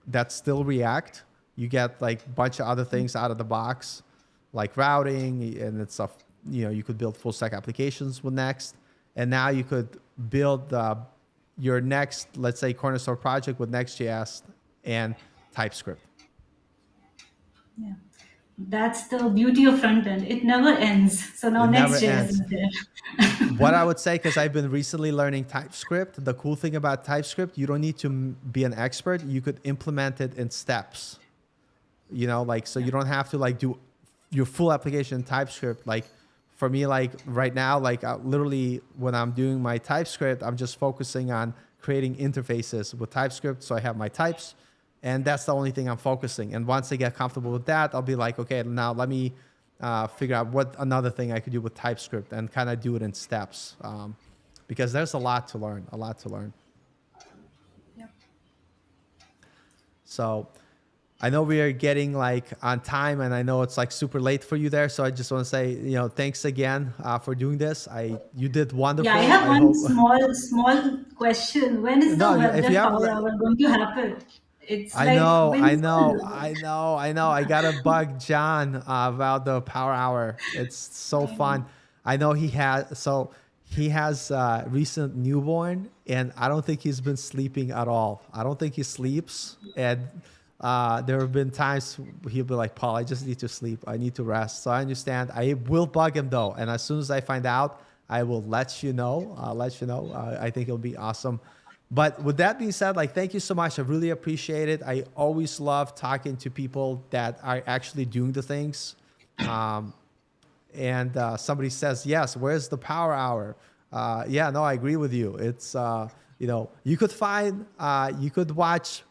That's still React. You get like a bunch of other things out of the box, like routing, and it's stuff. You know, you could build full stack applications with Next, and now you could build your next, let's say, cornerstone project with Next.js and TypeScript. Yeah. That's the beauty of front end. It never ends. So now It never Next.js is ends. there. What I would say, because I've been recently learning TypeScript, the cool thing about TypeScript, you don't need to be an expert. You could implement it in steps. You know, like, so Yeah. you don't have to like do your full application in TypeScript. Like for me, like right now, like literally when I'm doing my TypeScript, I'm just focusing on creating interfaces with TypeScript. So I have my types, and that's the only thing I'm focusing. And once I get comfortable with that, I'll be like, okay, now let me figure out what another thing I could do with TypeScript, and kind of do it in steps. Because there's a lot to learn, a lot to learn. Yep. So I know we are getting like on time, and I know it's like super late for you there. So I just want to say, you know, thanks again for doing this. You did Yeah, I wonderful. have I one hope. small question. When is the No, web if you dev have, power hour going to happen? It's I like know, been I so know, long. I know, I know. I got to bug John about the power hour. It's so I know. fun. I know he has recent newborn, and I don't think he's been sleeping at all. I don't think he sleeps. And there have been times he'll be like, Paul, I just need to sleep. I need to rest. So I understand. I will bug him though. And as soon as I find out, I will let you know. I'll let you know. I think it'll be awesome. But with that being said, like, thank you so much. I really appreciate it. I always love talking to people that are actually doing the things. Um, and somebody says, yes, where's the power hour? Yeah, no, I agree with you. It's, you know, you could watch,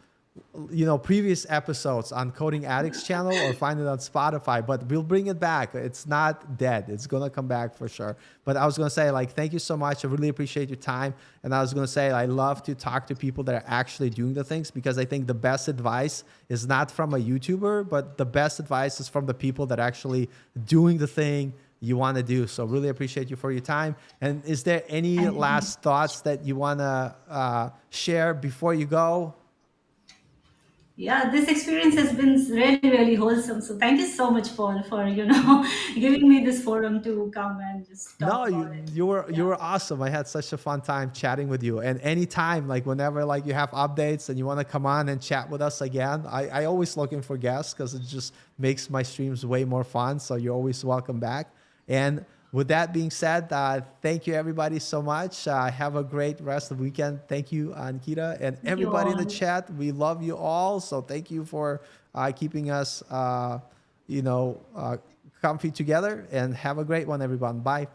you know, previous episodes on Coding Addicts channel, or find it on Spotify, but we'll bring it back. It's not dead. It's going to come back for sure. But I was going to say, like, thank you so much. I really appreciate your time. And I was going to say, I love to talk to people that are actually doing the things, because I think the best advice is not from a YouTuber, but the best advice is from the people that are actually doing the thing you want to do. So really appreciate you for your time. And is there any Thank you. last thoughts that you want to share before you go? Yeah, this experience has been really, really wholesome. So thank you so much, Paul, for giving me this forum to come and just talk No, about it. you Yeah. were awesome. I had such a fun time chatting with you. And anytime, like whenever like you have updates and you want to come on and chat with us again, I always looking for guests, because it just makes my streams way more fun. So you're always welcome back. And with that being said, thank you everybody so much. Have a great rest of the weekend. Thank you, Ankita, and Thank you everybody in the all. chat. We love you all. So thank you for keeping us, you know, comfy together. And have a great one, everyone. Bye.